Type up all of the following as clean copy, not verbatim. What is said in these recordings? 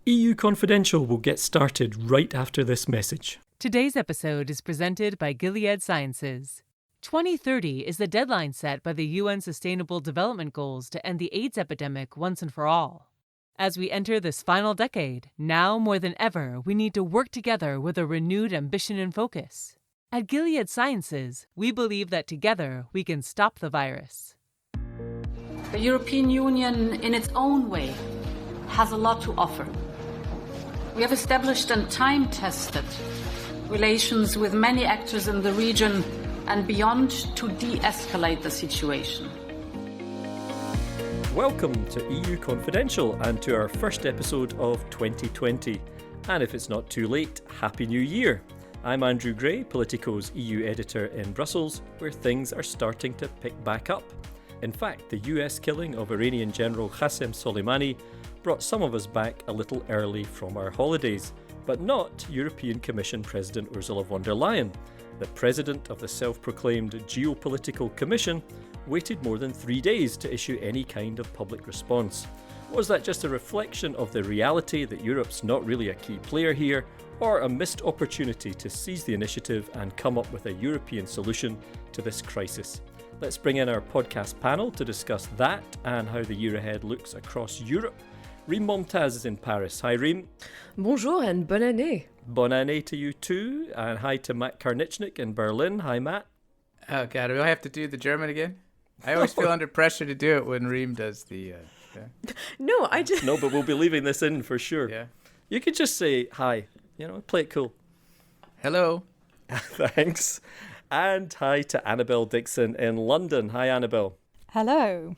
EU Confidential will get started right after this message. Today's episode is presented by Gilead Sciences. 2030 is the deadline set by the UN Sustainable Development Goals to end the AIDS epidemic once and for all. As we enter this final decade, now more than ever, we need to work together with a renewed ambition and focus. At Gilead Sciences, we believe that together we can stop the virus. The European Union, in its own way, has a lot to offer. We have established and time-tested relations with many actors in the region and beyond to de-escalate the situation. Welcome to EU Confidential and to our first episode of 2020. And if it's not too late, Happy New Year! I'm Andrew Gray, Politico's EU editor in Brussels, where things are starting to pick back up. In fact, the US killing of Iranian General Qassem Soleimani brought some of us back a little early from our holidays, but not European Commission President Ursula von der Leyen. The president of the self-proclaimed Geopolitical Commission waited more than 3 days to issue any kind of public response. Was that just a reflection of the reality that Europe's not really a key player here, or a missed opportunity to seize the initiative and come up with a European solution to this crisis? Let's bring in our podcast panel to discuss that and how the year ahead looks across Europe. Rym Momtaz is in Paris. Hi, Rym. Bonjour and bonne année. Bonne année to you too. And hi to Matt Karnitschnig in Berlin. Hi, Matt. Oh, God, do I have to do the German again? I always feel under pressure to do it when Rym does the... No, I just... No, but we'll be leaving this in for sure. Yeah. You could just say hi. You know, play it cool. Hello. Thanks. And hi to Annabelle Dickson in London. Hi, Annabelle. Hello.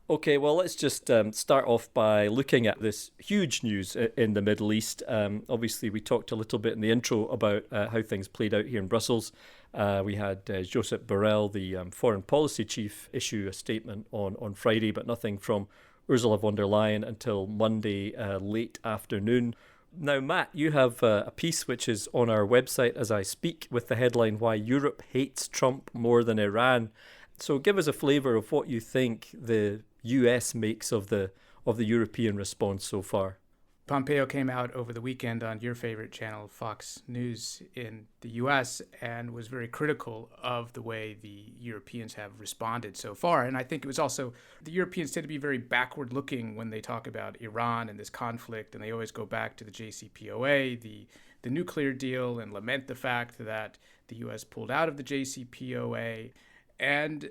Okay, well, let's just start off by looking at this huge news in the Middle East. Obviously, we talked a little bit in the intro about how things played out here in Brussels. We had Josep Borrell, the foreign policy chief, issue a statement on Friday, but nothing from Ursula von der Leyen until Monday late afternoon. Now, Matt, you have a piece which is on our website as I speak with the headline, Why Europe Hates Trump More Than Iran. So give us a flavour of what you think the US makes of the European response so far. Pompeo came out over the weekend on your favorite channel, Fox News in the US, and was very critical of the way the Europeans have responded so far. And I think it was also, the Europeans tend to be very backward-looking when they talk about Iran and this conflict, and they always go back to the JCPOA, the nuclear deal, and lament the fact that the US pulled out of the JCPOA. And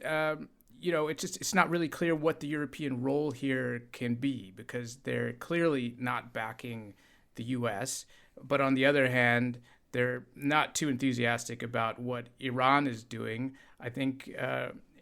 it's not really clear what the European role here can be, because they're clearly not backing the U.S. But on the other hand, they're not too enthusiastic about what Iran is doing. I think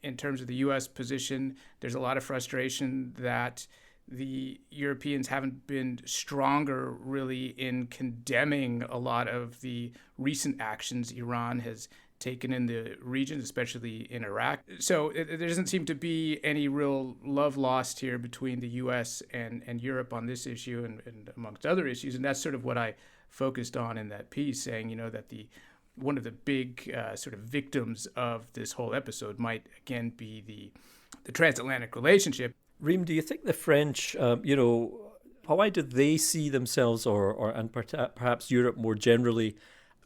in terms of the U.S. position, there's a lot of frustration that the Europeans haven't been stronger really in condemning a lot of the recent actions Iran has taken in the region, especially in Iraq. So there doesn't seem to be any real love lost here between the U.S. and Europe on this issue and amongst other issues. And that's sort of what I focused on in that piece, saying, that one of the big sort of victims of this whole episode might, again, be the transatlantic relationship. Rym, do you think the French, why do they see themselves and perhaps Europe more generally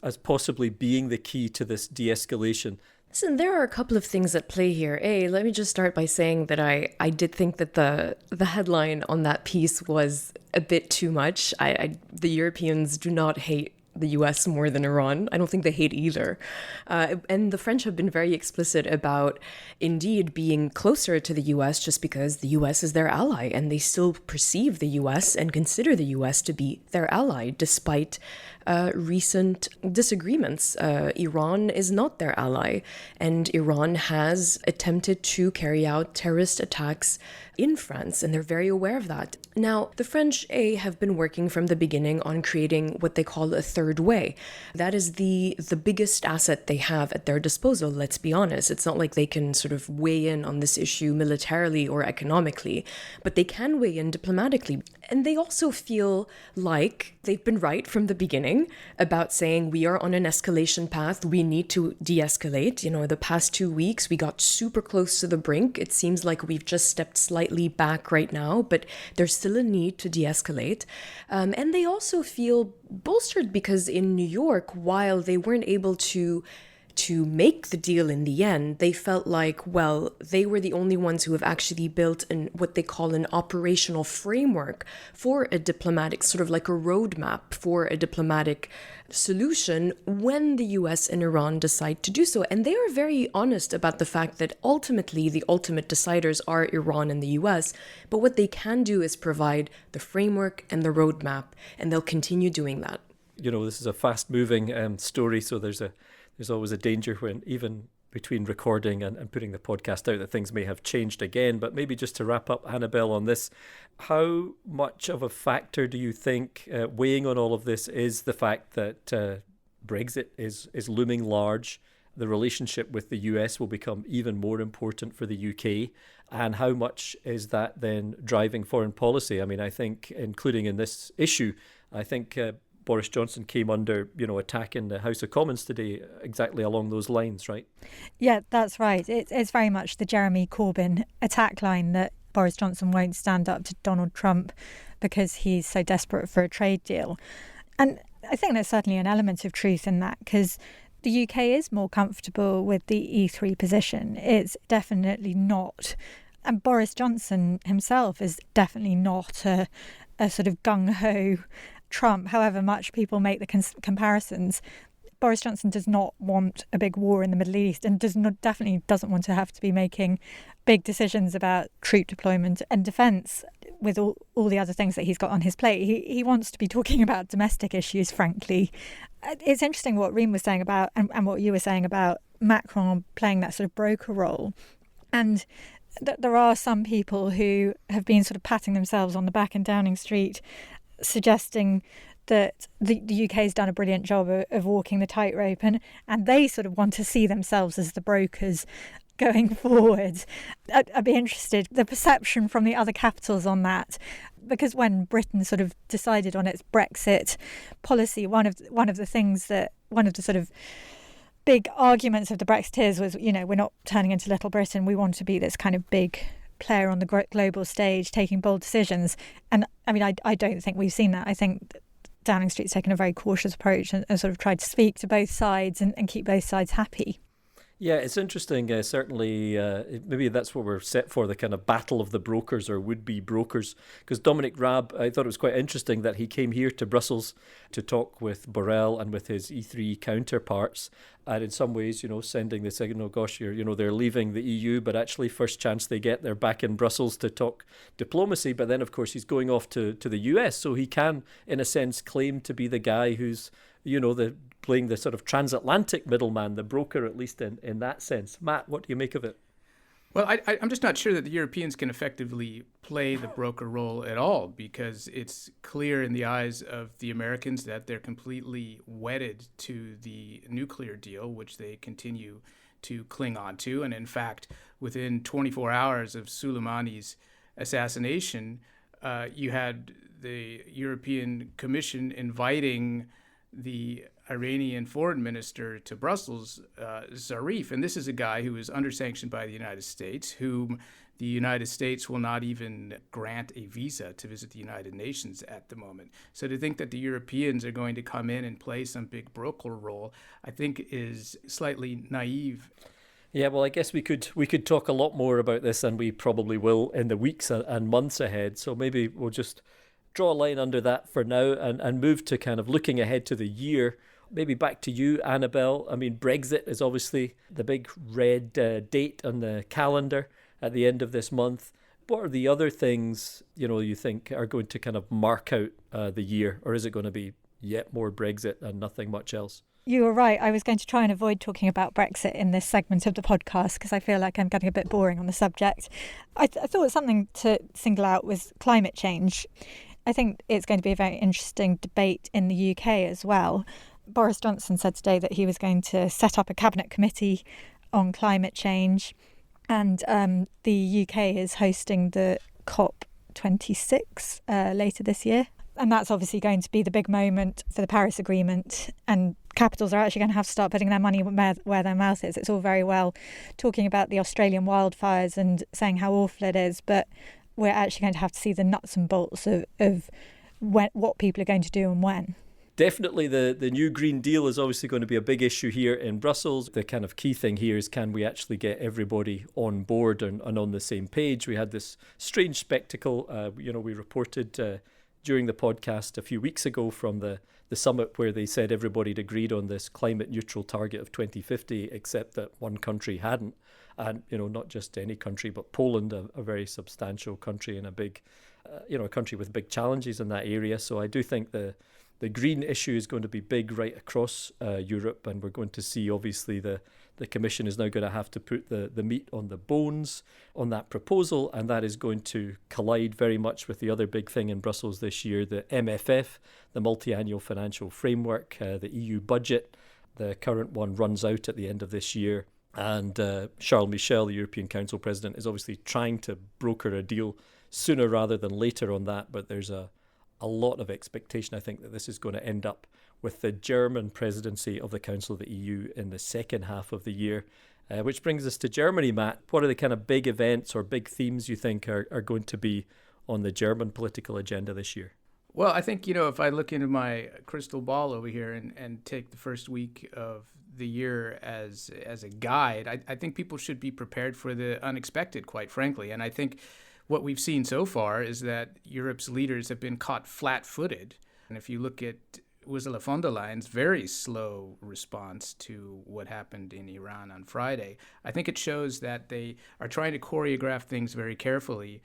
as possibly being the key to this de-escalation? Listen, there are a couple of things at play here. Let me just start by saying that I did think that the headline on that piece was a bit too much. The Europeans do not hate the US more than Iran. I don't think they hate either. And the French have been very explicit about indeed being closer to the US just because the US is their ally, and they still perceive the US and consider the US to be their ally despite recent disagreements. Iran is not their ally, and Iran has attempted to carry out terrorist attacks in France, and they're very aware of that. Now, the French, have been working from the beginning on creating what they call a third way. That is the biggest asset they have at their disposal, let's be honest. It's not like they can sort of weigh in on this issue militarily or economically, but they can weigh in diplomatically. And they also feel like they've been right from the beginning about saying we are on an escalation path, we need to de-escalate. The past 2 weeks, we got super close to the brink. It seems like we've just stepped slightly slightly back right now, but there's still a need to de-escalate. And they also feel bolstered because in New York, while they weren't able to make the deal in the end, they felt like, well, they were the only ones who have actually built what they call an operational framework for a diplomatic, sort of like a roadmap for a diplomatic solution when the US and Iran decide to do so. And they are very honest about the fact that ultimately the ultimate deciders are Iran and the US, but what they can do is provide the framework and the roadmap, and they'll continue doing that. You know, this is a fast-moving story, so there's always a danger when even between recording and putting the podcast out that things may have changed again. But maybe just to wrap up, Annabelle, on this, how much of a factor do you think weighing on all of this is the fact that Brexit is looming large, the relationship with the US will become even more important for the UK, and how much is that then driving foreign policy? I mean, I think, including in this issue, I think Boris Johnson came under, attack in the House of Commons today exactly along those lines, right? Yeah, that's right. It's very much the Jeremy Corbyn attack line that Boris Johnson won't stand up to Donald Trump because he's so desperate for a trade deal. And I think there's certainly an element of truth in that, because the UK is more comfortable with the E3 position. It's definitely not. And Boris Johnson himself is definitely not a sort of gung-ho Trump, however much people make the comparisons. Boris Johnson does not want a big war in the Middle East and definitely doesn't want to have to be making big decisions about troop deployment and defence with all the other things that he's got on his plate. He wants to be talking about domestic issues, frankly. It's interesting what Rym was saying about, and what you were saying about Macron playing that sort of broker role. And there are some people who have been sort of patting themselves on the back in Downing Street, suggesting that the UK has done a brilliant job of walking the tightrope, and they sort of want to see themselves as the brokers going forward. I'd be interested, the perception from the other capitals on that, because when Britain sort of decided on its Brexit policy, one of the sort of big arguments of the Brexiteers was, we're not turning into Little Britain, we want to be this kind of big player on the global stage, taking bold decisions. And I mean, I don't think we've seen that. I think Downing Street's taken a very cautious approach and sort of tried to speak to both sides and keep both sides happy. Yeah, it's interesting. Certainly, maybe that's what we're set for, the kind of battle of the brokers or would-be brokers. Because Dominic Raab, I thought it was quite interesting that he came here to Brussels to talk with Borrell and with his E3 counterparts. And in some ways, sending the signal, gosh, they're leaving the EU, but actually first chance they get, they're back in Brussels to talk diplomacy. But then, of course, he's going off to the US. So he can, in a sense, claim to be the guy who's, playing the sort of transatlantic middleman, the broker, at least in that sense. Matt, what do you make of it? Well, I'm just not sure that the Europeans can effectively play the broker role at all, because it's clear in the eyes of the Americans that they're completely wedded to the nuclear deal, which they continue to cling on to. And in fact, within 24 hours of Soleimani's assassination, you had the European Commission inviting the Iranian foreign minister to Brussels, Zarif. And this is a guy who is under sanction by the United States, whom the United States will not even grant a visa to visit the United Nations at the moment. So to think that the Europeans are going to come in and play some big broker role, I think is slightly naive. Yeah, well, I guess we could talk a lot more about this, and we probably will in the weeks and months ahead. So maybe we'll just draw a line under that for now and move to kind of looking ahead to the year. Maybe back to you, Annabelle. I mean, Brexit is obviously the big red date on the calendar at the end of this month. What are the other things, you think are going to kind of mark out the year? Or is it going to be yet more Brexit and nothing much else? You were right. I was going to try and avoid talking about Brexit in this segment of the podcast because I feel like I'm getting a bit boring on the subject. I thought something to single out was climate change. I think it's going to be a very interesting debate in the UK as well. Boris Johnson said today that he was going to set up a cabinet committee on climate change, and the UK is hosting the COP26 later this year. And that's obviously going to be the big moment for the Paris Agreement and capitals are actually going to have to start putting their money where their mouth is. It's all very well talking about the Australian wildfires and saying how awful it is, but we're actually going to have to see the nuts and bolts of what people are going to do and when. Definitely the new Green Deal is obviously going to be a big issue here in Brussels. The kind of key thing here is, can we actually get everybody on board and on the same page? We had this strange spectacle, we reported during the podcast a few weeks ago from the summit where they said everybody had agreed on this climate neutral target of 2050, except that one country hadn't. And, not just any country, but Poland, a very substantial country and a big, a country with big challenges in that area. So I do think the green issue is going to be big right across Europe, and we're going to see, obviously, the Commission is now going to have to put the meat on the bones on that proposal, and that is going to collide very much with the other big thing in Brussels this year, the MFF, the Multi-Annual Financial Framework, the EU budget. The current one runs out at the end of this year, and Charles Michel, the European Council President, is obviously trying to broker a deal sooner rather than later on that, but there's a lot of expectation, I think, that this is going to end up with the German presidency of the Council of the EU in the second half of the year. Which brings us to Germany, Matt. What are the kind of big events or big themes you think are going to be on the German political agenda this year? Well, I think, if I look into my crystal ball over here and take the first week of the year as a guide, I think people should be prepared for the unexpected, quite frankly. And I think what we've seen so far is that Europe's leaders have been caught flat-footed. And if you look at Ursula von der Leyen's very slow response to what happened in Iran on Friday, I think it shows that they are trying to choreograph things very carefully,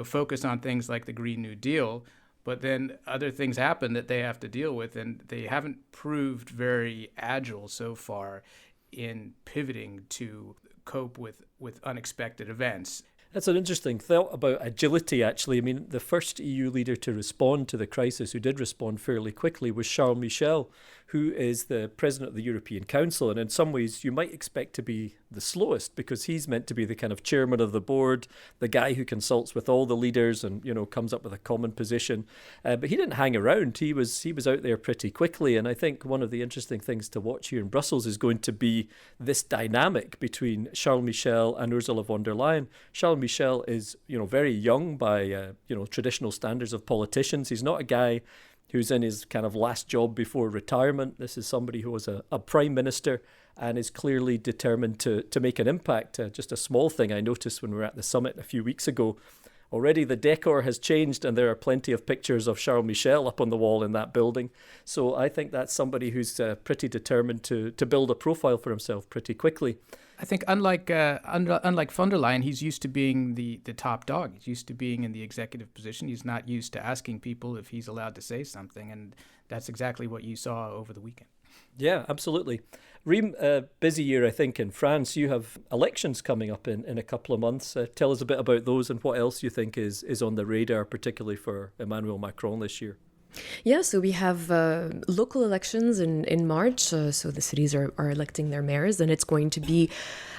focus on things like the Green New Deal, but then other things happen that they have to deal with, and they haven't proved very agile so far in pivoting to cope with unexpected events. That's an interesting thought about agility, actually. I mean, the first EU leader to respond to the crisis, who did respond fairly quickly, was Charles Michel, who is the president of the European Council. And in some ways, you might expect to be the slowest, because he's meant to be the kind of chairman of the board, the guy who consults with all the leaders and, comes up with a common position. But he didn't hang around. He was out there pretty quickly. And I think one of the interesting things to watch here in Brussels is going to be this dynamic between Charles Michel and Ursula von der Leyen. Charles Michel is, very young by, traditional standards of politicians. He's not a guy who's in his kind of last job before retirement. This is somebody who was a prime minister and is clearly determined to make an impact. Just a small thing I noticed when we were at the summit a few weeks ago. Already the decor has changed and there are plenty of pictures of Charles Michel up on the wall in that building. So I think that's somebody who's pretty determined to build a profile for himself pretty quickly. I think unlike von der Leyen, he's used to being the top dog. He's used to being in the executive position. He's not used to asking people if he's allowed to say something, and that's exactly what you saw over the weekend. Yeah, absolutely. Rym, busy year, I think, in France. You have elections coming up in a couple of months. Tell us a bit about those and what else you think is on the radar, particularly for Emmanuel Macron this year. Yeah, so we have local elections in March, so the cities are electing their mayors, and it's going to be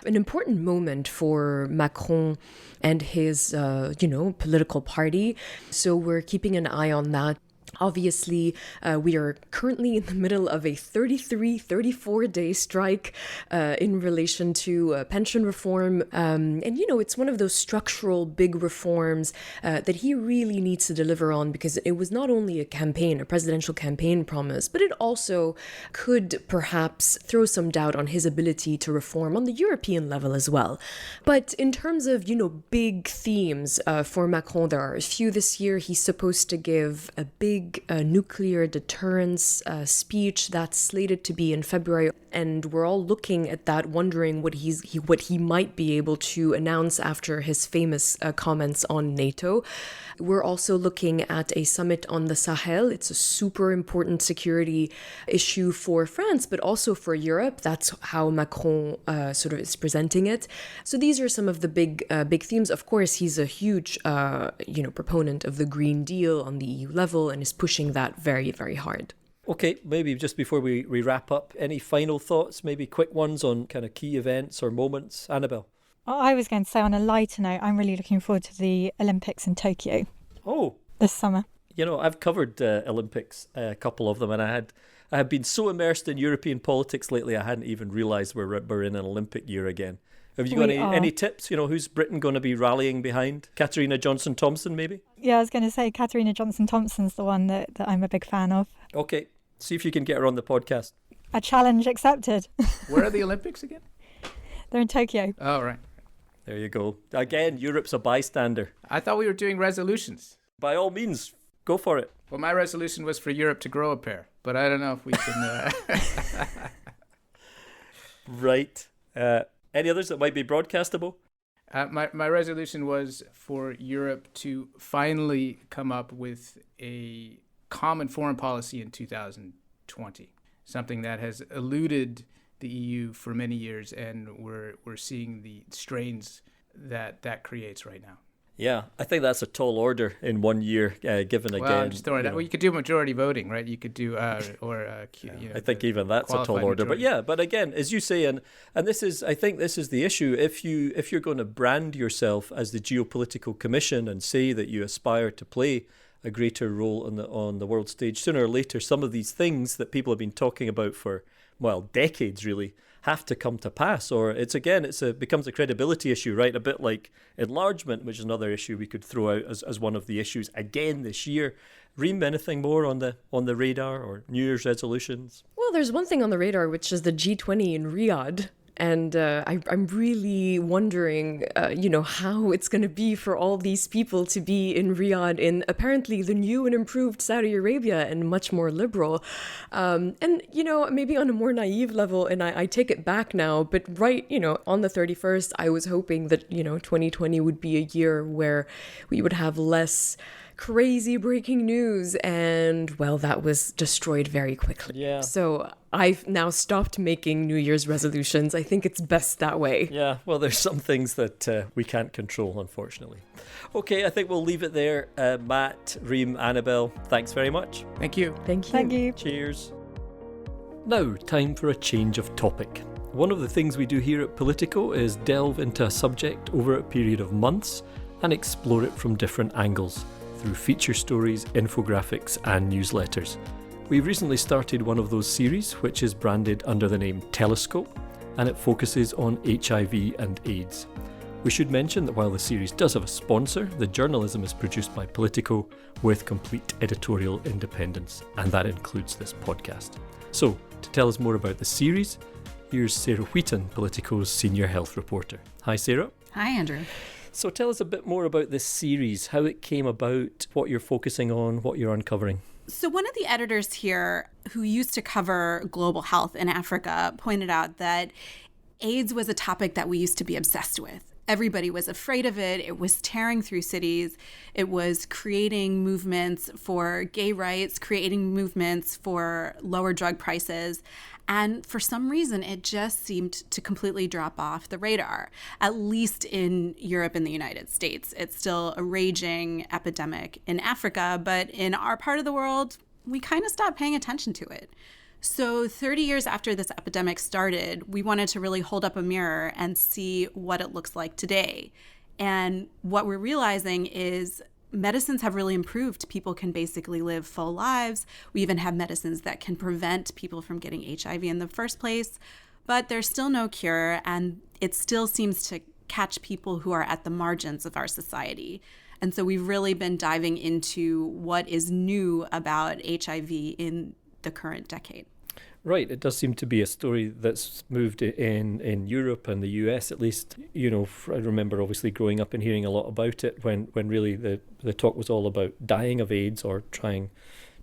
an important moment for Macron and his, political party. So we're keeping an eye on that. Obviously, we are currently in the middle of a 34-day strike in relation to pension reform. And, it's one of those structural big reforms that he really needs to deliver on, because it was not only a presidential campaign promise, but it also could perhaps throw some doubt on his ability to reform on the European level as well. But in terms of, big themes for Macron, there are a few this year. He's supposed to give a big nuclear deterrence speech that's slated to be in February, and we're all looking at that, wondering what he might be able to announce after his famous comments on NATO. We're also looking at a summit on the Sahel. It's a super important security issue for France, but also for Europe. That's how Macron sort of is presenting it. So these are some of the big themes. Of course, he's a huge proponent of the Green Deal on the EU level and is pushing that very, very hard. Okay, maybe just before we wrap up, any final thoughts, maybe quick ones on kind of key events or moments? Annabelle? I was going to say, on a lighter note, I'm really looking forward to the Olympics in Tokyo. Oh. This summer. You know, I've covered Olympics, a couple of them, and I had been so immersed in European politics lately, I hadn't even realised we're in an Olympic year again. Have you got any tips? You know, who's Britain going to be rallying behind? Katarina Johnson-Thompson, maybe? Yeah, I was going to say Katarina Johnson-Thompson's the one that I'm a big fan of. Okay, see if you can get her on the podcast. A challenge accepted. Where are the Olympics again? They're in Tokyo. Oh, right. There you go. Again, Europe's a bystander. I thought we were doing resolutions. By all means, go for it. Well, my resolution was for Europe to grow a pair, but I don't know if we can... Right. Any others that might be broadcastable? My resolution was for Europe to finally come up with a common foreign policy in 2020, something that has eluded the EU for many years, and we're seeing the strains that creates right now. Yeah, I think that's a tall order in 1 year, given again. Well, just throwing it out. Well, you could do majority voting, right? You could do, I think even that's a tall order. Majority. But again, as you say, and I think this is the issue. If you're going to brand yourself as the geopolitical commission and say that you aspire to play a greater role on the world stage, sooner or later, some of these things that people have been talking about for, well, decades really, have to come to pass, or it becomes a credibility issue, right? A bit like enlargement, which is another issue we could throw out as one of the issues again this year. Rym, anything more on the radar or New Year's resolutions? Well, there's one thing on the radar, which is the G20 in Riyadh. And I'm really wondering, how it's going to be for all these people to be in Riyadh in apparently the new and improved Saudi Arabia and much more liberal. And, maybe on a more naive level, and I take it back now, but on the 31st, I was hoping that, 2020 would be a year where we would have less crazy breaking news, and well, that was destroyed very quickly. Yeah. So I've now stopped making New Year's resolutions. I think it's best that way. Yeah, well, there's some things that we can't control, unfortunately. Okay, I think we'll leave it there. Matt, Rym, Annabelle, thanks very much. Thank you. Thank you. Thank you. Cheers. Now, time for a change of topic. One of the things we do here at Politico is delve into a subject over a period of months and explore it from different angles, through feature stories, infographics and newsletters. We recently started one of those series, which is branded under the name Telescope, and it focuses on HIV and AIDS. We should mention that while the series does have a sponsor, the journalism is produced by Politico with complete editorial independence, and that includes this podcast. So, to tell us more about the series, here's Sarah Wheaton, Politico's senior health reporter. Hi, Sarah. Hi, Andrew. So tell us a bit more about this series, how it came about, what you're focusing on, what you're uncovering. So one of the editors here who used to cover global health in Africa pointed out that AIDS was a topic that we used to be obsessed with. Everybody was afraid of it. It was tearing through cities. It was creating movements for gay rights, creating movements for lower drug prices. And for some reason, it just seemed to completely drop off the radar, at least in Europe and the United States. It's still a raging epidemic in Africa, but in our part of the world, we kind of stopped paying attention to it. So 30 years after this epidemic started, we wanted to really hold up a mirror and see what it looks like today. And what we're realizing is medicines have really improved. People can basically live full lives. We even have medicines that can prevent people from getting HIV in the first place. But there's still no cure, and it still seems to catch people who are at the margins of our society. And so we've really been diving into what is new about HIV in the current decade. Right, it does seem to be a story that's moved in Europe and the US at least. I remember obviously growing up and hearing a lot about it when really the talk was all about dying of AIDS or trying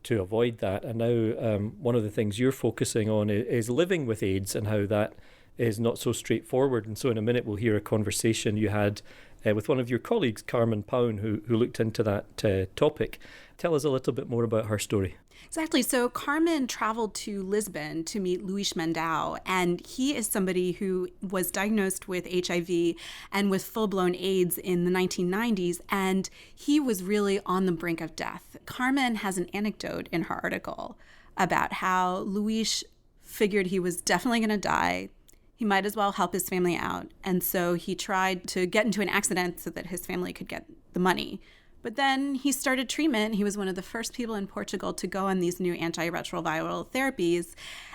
to avoid that. And now one of the things you're focusing on is living with AIDS and how that is not so straightforward. And so in a minute we'll hear a conversation you had with one of your colleagues, Carmen, Paun, who looked into that topic. Tell us a little bit more about her story. Exactly. So Carmen traveled to Lisbon to meet Luís Mendao, and he is somebody who was diagnosed with HIV and with full-blown AIDS in the 1990s, and he was really on the brink of death. Carmen has an anecdote in her article about how Luís figured he was definitely going to die. He might as well help his family out, and so he tried to get into an accident so that his family could get the money. But then he started treatment. He was one of the first people in Portugal to go on these new antiretroviral therapies.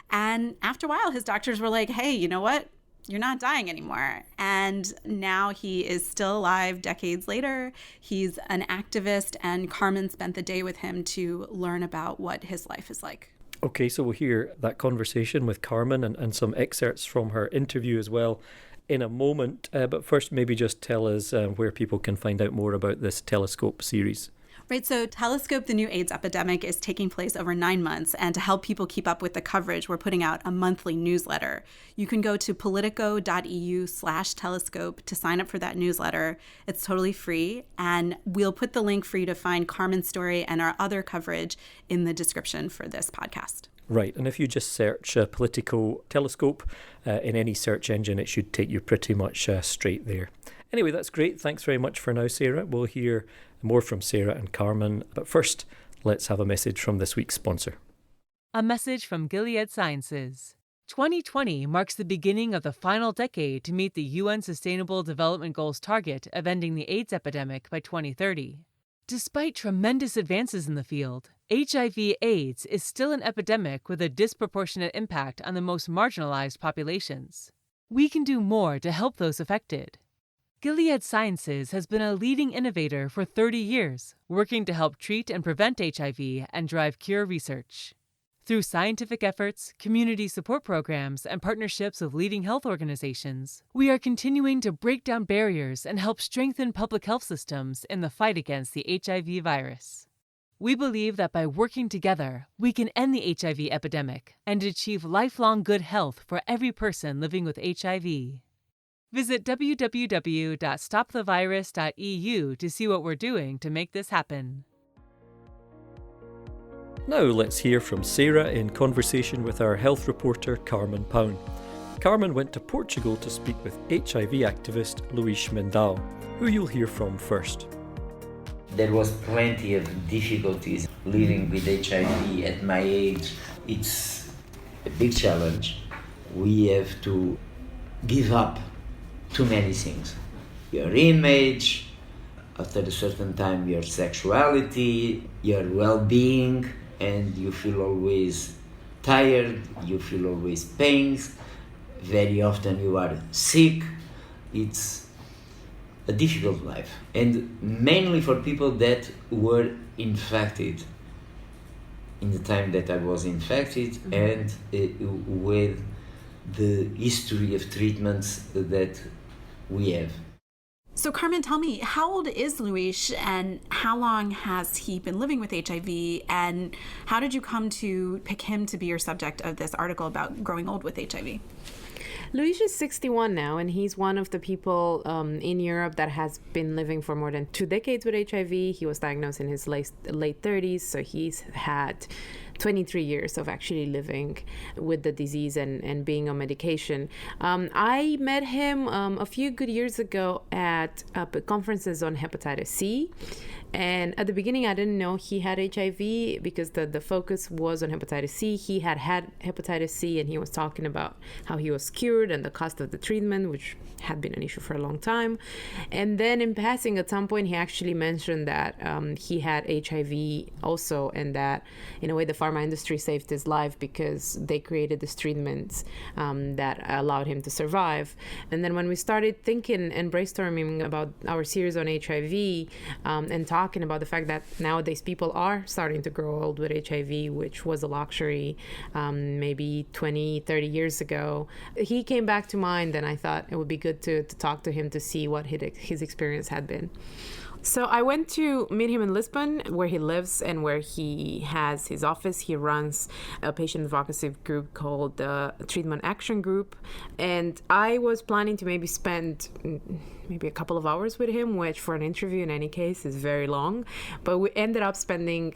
And after a while, his doctors were like, hey, you know what? You're not dying anymore. And now he is still alive decades later. He's an activist, and Carmen spent the day with him to learn about what his life is like. Okay, so we'll hear that conversation with Carmen and some excerpts from her interview as well in a moment. But first, maybe just tell us where people can find out more about this Telescope series. Right, so Telescope, the new AIDS epidemic, is taking place over 9 months. And to help people keep up with the coverage, we're putting out a monthly newsletter. You can go to politico.eu/telescope to sign up for that newsletter. It's totally free. And we'll put the link for you to find Carmen's story and our other coverage in the description for this podcast. Right, and if you just search Politico Telescope in any search engine, it should take you pretty much straight there. Anyway, that's great. Thanks very much for now, Sarah. We'll hear more from Sarah and Carmen. But first, let's have a message from this week's sponsor. A message from Gilead Sciences. 2020 marks the beginning of the final decade to meet the UN Sustainable Development Goals target of ending the AIDS epidemic by 2030. Despite tremendous advances in the field, HIV/AIDS is still an epidemic with a disproportionate impact on the most marginalized populations. We can do more to help those affected. Gilead Sciences has been a leading innovator for 30 years, working to help treat and prevent HIV and drive cure research. Through scientific efforts, community support programs, and partnerships with leading health organizations, we are continuing to break down barriers and help strengthen public health systems in the fight against the HIV virus. We believe that by working together, we can end the HIV epidemic and achieve lifelong good health for every person living with HIV. Visit www.stopthevirus.eu to see what we're doing to make this happen. Now let's hear from Sarah in conversation with our health reporter Carmen Paun. Carmen went to Portugal to speak with HIV activist Luís Mendal, who you'll hear from first. There was plenty of difficulties living with HIV at my age. It's a big challenge. We have to give up too many things. Your image, after a certain time your sexuality, your well-being, and you feel always tired, you feel always pains, very often you are sick. It's a difficult life, and mainly for people that were infected in the time that I was infected, and with the history of treatments that we have. So Carmen, tell me, how old is Luís and how long has he been living with HIV, and how did you come to pick him to be your subject of this article about growing old with HIV? Luís is 61 now, and he's one of the people in Europe that has been living for more than 2 decades with HIV. He was diagnosed in his late 30s, so he's had 23 years of actually living with the disease and being on medication. I met him a few good years ago at conferences on hepatitis C. And at the beginning, I didn't know he had HIV because the focus was on hepatitis C. He had hepatitis C, and he was talking about how he was cured and the cost of the treatment, which had been an issue for a long time. And then in passing, at some point, he actually mentioned that he had HIV also, and that in a way the pharma industry saved his life because they created this treatment that allowed him to survive. And then when we started thinking and brainstorming about our series on HIV and talking about the fact that nowadays people are starting to grow old with HIV, which was a luxury maybe 20, 30 years ago, he came back to mind, and I thought it would be good to talk to him to see what his experience had been. So I went to meet him in Lisbon, where he lives and where he has his office. He runs a patient advocacy group called the Treatment Action Group. And I was planning to maybe spend maybe a couple of hours with him, which for an interview in any case is very long. But we ended up spending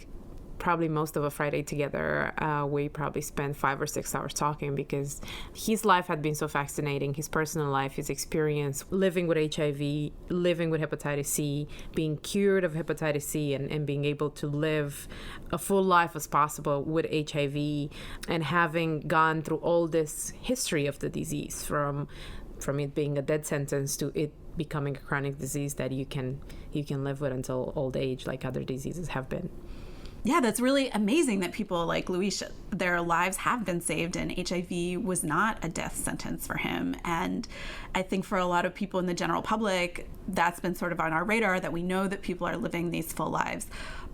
probably most of a Friday together. We probably spent 5 or 6 hours talking because his life had been so fascinating. His personal life, his experience living with HIV, living with hepatitis C, being cured of hepatitis C, and being able to live a full life as possible with HIV, and having gone through all this history of the disease from it being a death sentence to it becoming a chronic disease that you can live with until old age, like other diseases have been. Yeah, that's really amazing that people like Luis, their lives have been saved, and HIV was not a death sentence for him. And I think for a lot of people in the general public, that's been sort of on our radar, that we know that people are living these full lives.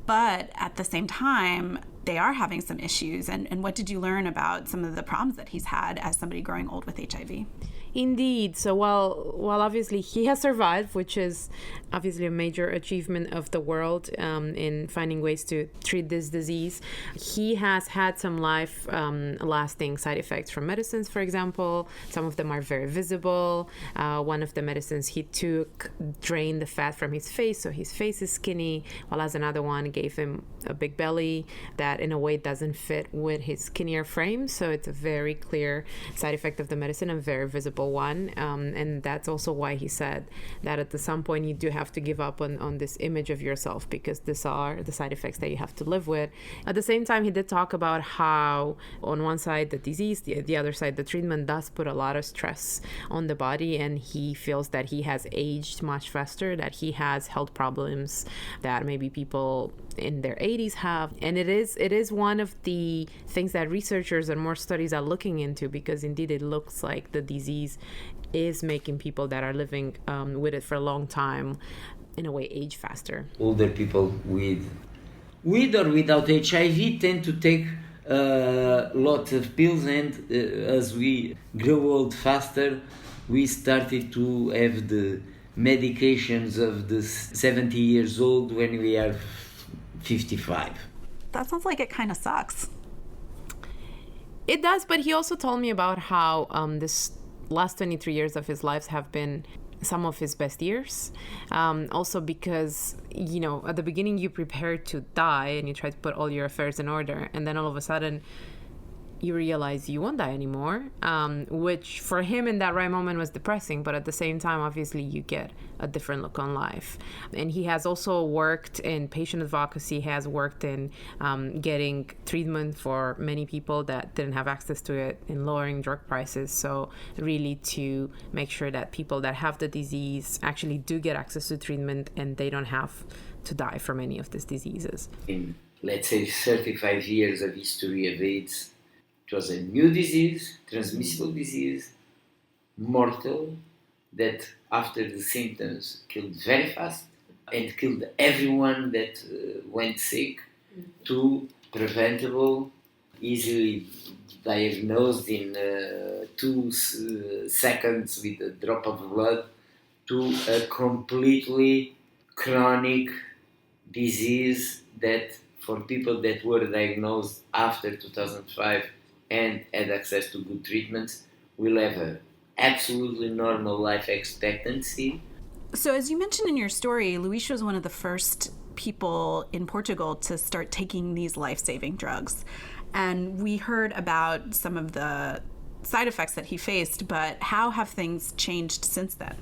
But at the same time, they are having some issues. And what did you learn about some of the problems that he's had as somebody growing old with HIV? Indeed. So while obviously he has survived, which is obviously a major achievement of the world in finding ways to treat this disease, he has had some life-lasting side effects from medicines, for example. Some of them are very visible. One of the medicines he took drained the fat from his face, so his face is skinny, while as another one gave him a big belly that in a way doesn't fit with his skinnier frame. So it's a very clear side effect of the medicine, and very visible one, and that's also why he said that at some point you do have to give up on this image of yourself, because these are the side effects that you have to live with. At the same time, he did talk about how on one side the disease, the other side the treatment does put a lot of stress on the body, and he feels that he has aged much faster, that he has health problems that maybe people in their 80s have. And it is one of the things that researchers and more studies are looking into, because indeed it looks like the disease is making people that are living with it for a long time in a way age faster. Older people with or without HIV tend to take lots of pills, and as we grow old faster, we started to have the medications of the 70 years old when we are 55. That sounds like it kind of sucks. It does, but he also told me about how this last 23 years of his life have been some of his best years. Also because, at the beginning you prepare to die and you try to put all your affairs in order, and then all of a sudden you realize you won't die anymore, which for him in that right moment was depressing, but at the same time, obviously, you get a different look on life. And he has also worked in patient advocacy, has worked in getting treatment for many people that didn't have access to it, in lowering drug prices. So really to make sure that people that have the disease actually do get access to treatment and they don't have to die from any of these diseases. In, let's say, 35 years of history of AIDS, it was a new disease, transmissible disease, mortal, that after the symptoms killed very fast and killed everyone that went sick, to preventable, easily diagnosed in 2 seconds with a drop of blood, to a completely chronic disease that for people that were diagnosed after 2005 and had access to good treatments, will have an absolutely normal life expectancy. So as you mentioned in your story, Luis was one of the first people in Portugal to start taking these life-saving drugs. And we heard about some of the side effects that he faced, but how have things changed since then?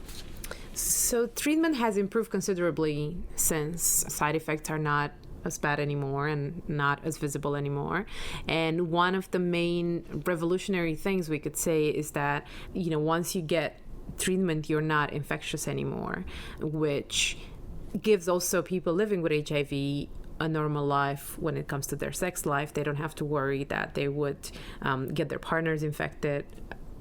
So treatment has improved considerably since. Side effects are not as bad anymore and not as visible anymore. And one of the main revolutionary things we could say is that, once you get treatment, you're not infectious anymore, which gives also people living with HIV a normal life when it comes to their sex life. They don't have to worry that they would get their partners infected,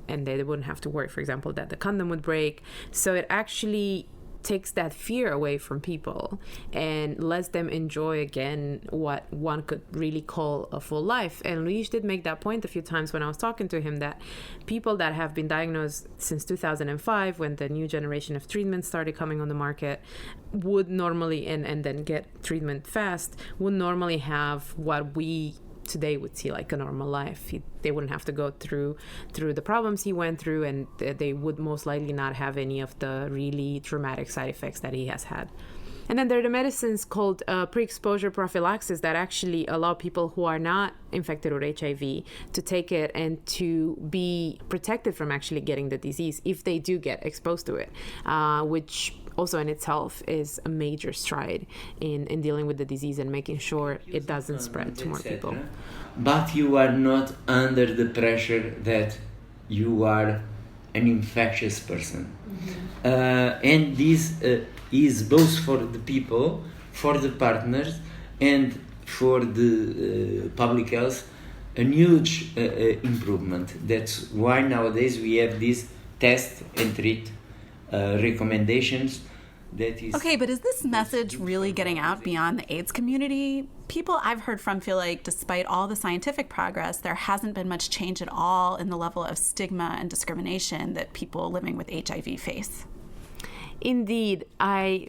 and they wouldn't have to worry, for example, that the condom would break. So it actually takes that fear away from people and lets them enjoy again what one could really call a full life. And Luis did make that point a few times when I was talking to him, that people that have been diagnosed since 2005, when the new generation of treatments started coming on the market, would normally, and then get treatment fast, would normally have what we today would see like a normal life. They wouldn't have to go through the problems he went through, and they would most likely not have any of the really traumatic side effects that he has had. And then there are the medicines called pre-exposure prophylaxis that actually allow people who are not infected with HIV to take it and to be protected from actually getting the disease if they do get exposed to it, which also in itself is a major stride in dealing with the disease and making sure it doesn't spread to more people. But you are not under the pressure that you are an infectious person. And this is both for the people, for the partners, and for the public health, a huge improvement. That's why nowadays we have these test and treat recommendations. That is okay, but is this message really getting out beyond the AIDS community? People I've heard from feel like despite all the scientific progress, there hasn't been much change at all in the level of stigma and discrimination that people living with HIV face. Indeed.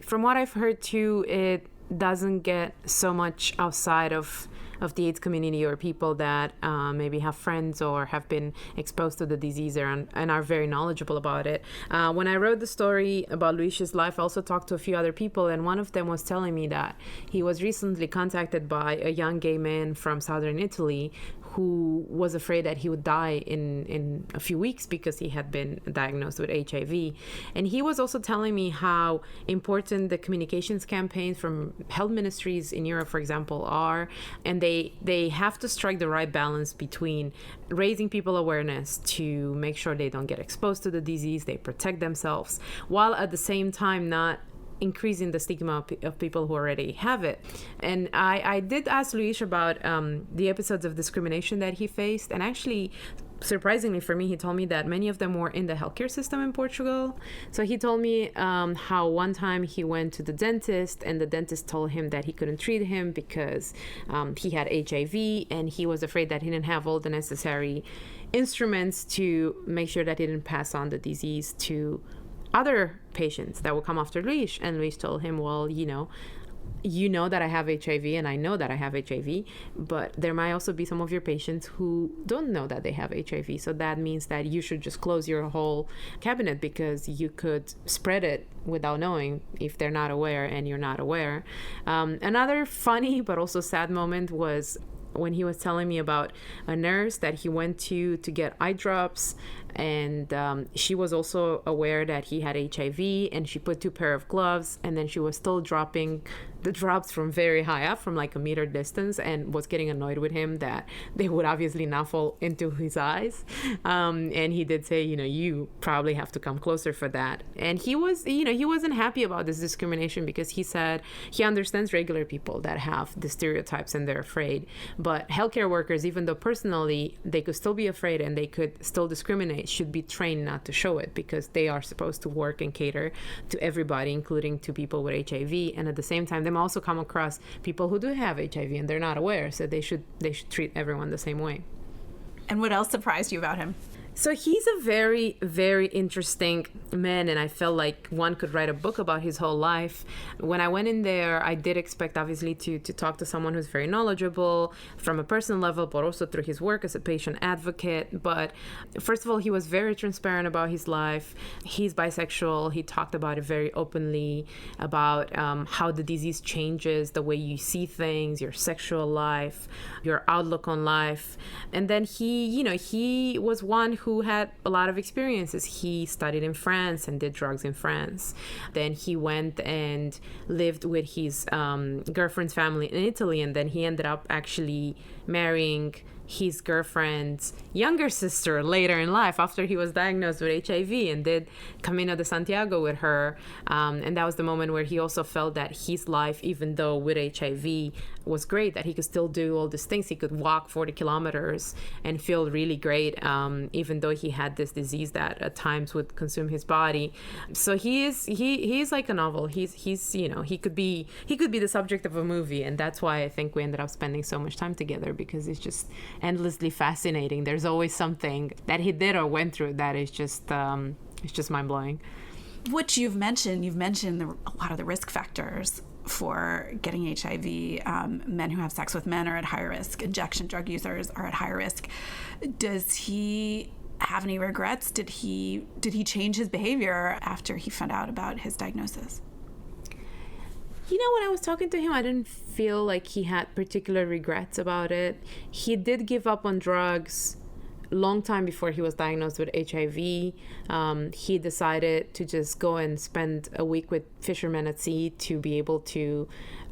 From what I've heard too, it doesn't get so much outside of the AIDS community or people that maybe have friends or have been exposed to the disease and are very knowledgeable about it. When I wrote the story about Luis's life, I also talked to a few other people, and one of them was telling me that he was recently contacted by a young gay man from southern Italy who was afraid that he would die in a few weeks because he had been diagnosed with HIV. And he was also telling me how important the communications campaigns from health ministries in Europe, for example, are. And they have to strike the right balance between raising people awareness to make sure they don't get exposed to the disease, they protect themselves, while at the same time not increasing the stigma of people who already have it. And I did ask Luis about the episodes of discrimination that he faced, and actually, surprisingly for me, he told me that many of them were in the healthcare system in Portugal. So he told me how one time he went to the dentist, and the dentist told him that he couldn't treat him because he had HIV, and he was afraid that he didn't have all the necessary instruments to make sure that he didn't pass on the disease to other patients that would come after Luis. And Luis told him, well, you know that I have HIV, and I know that I have HIV, but there might also be some of your patients who don't know that they have HIV. So that means that you should just close your whole cabinet because you could spread it without knowing if they're not aware and you're not aware. Another funny but also sad moment was when he was telling me about a nurse that he went to get eye drops, and she was also aware that he had HIV, and she put 2 pairs of gloves, and then she was still dropping the drops from very high up, from like a meter distance, and was getting annoyed with him that they would obviously not fall into his eyes. And he did say, you probably have to come closer for that. And he was, he wasn't happy about this discrimination because he said he understands regular people that have the stereotypes and they're afraid. But healthcare workers, even though personally they could still be afraid and they could still discriminate, should be trained not to show it because they are supposed to work and cater to everybody, including to people with HIV. And at the same time, they also come across people who do have HIV and they're not aware, so they should treat everyone the same way. And what else surprised you about him? So he's a very, very interesting man, and I felt like one could write a book about his whole life. When I went in there, I did expect, obviously, to talk to someone who's very knowledgeable from a personal level, but also through his work as a patient advocate. But first of all, he was very transparent about his life. He's bisexual. He talked about it very openly, about how the disease changes the way you see things, your sexual life, your outlook on life. And then he was one who had a lot of experiences. He studied in France and did drugs in France. Then he went and lived with his girlfriend's family in Italy, and then he ended up actually marrying his girlfriend's younger sister later in life after he was diagnosed with HIV, and did Camino de Santiago with her. And that was the moment where he also felt that his life, even though with HIV, was great, that he could still do all these things. He could walk 40 kilometers and feel really great, even though he had this disease that at times would consume his body. So he's like a novel. He could be the subject of a movie, and that's why I think we ended up spending so much time together, because it's just endlessly fascinating. There's always something that he did or went through that is just it's just mind-blowing. Which you've mentioned a lot of the risk factors for getting HIV. Men who have sex with men are at high risk. Injection drug users are at high risk. Does he have any regrets? Did he change his behavior after he found out about his diagnosis? When I was talking to him, I didn't feel like he had particular regrets about it. He did give up on drugs long time before he was diagnosed with HIV, he decided to just go and spend a week with fishermen at sea to be able to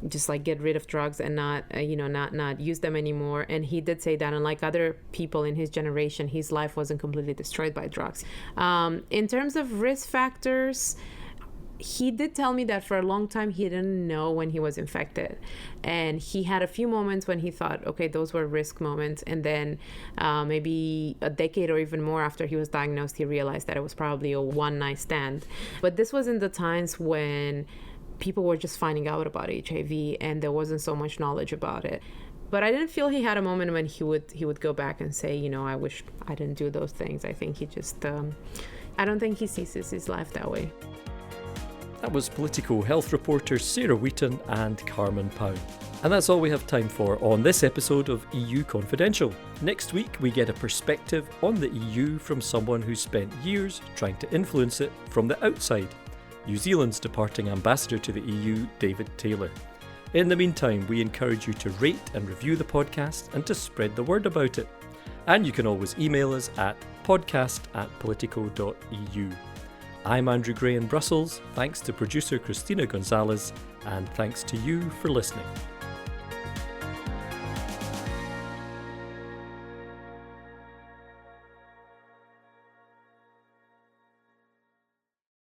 just like get rid of drugs and not use them anymore. And he did say that, unlike other people in his generation, his life wasn't completely destroyed by drugs. In terms of risk factors, he did tell me that for a long time he didn't know when he was infected, and he had a few moments when he thought, okay, those were risk moments, and then maybe a decade or even more after he was diagnosed, he realized that it was probably a one-night stand. But this was in the times when people were just finding out about HIV and there wasn't so much knowledge about it. But I didn't feel he had a moment when he would go back and say, I wish I didn't do those things. I think he just I don't think he sees his life that way. That was Politico health reporters Sarah Wheaton and Carmen Paun. And that's all we have time for on this episode of EU Confidential. Next week, we get a perspective on the EU from someone who spent years trying to influence it from the outside, New Zealand's departing ambassador to the EU, David Taylor. In the meantime, we encourage you to rate and review the podcast and to spread the word about it. And you can always email us at podcast@politico.eu. I'm Andrew Gray in Brussels, thanks to producer Christina Gonzalez, and thanks to you for listening.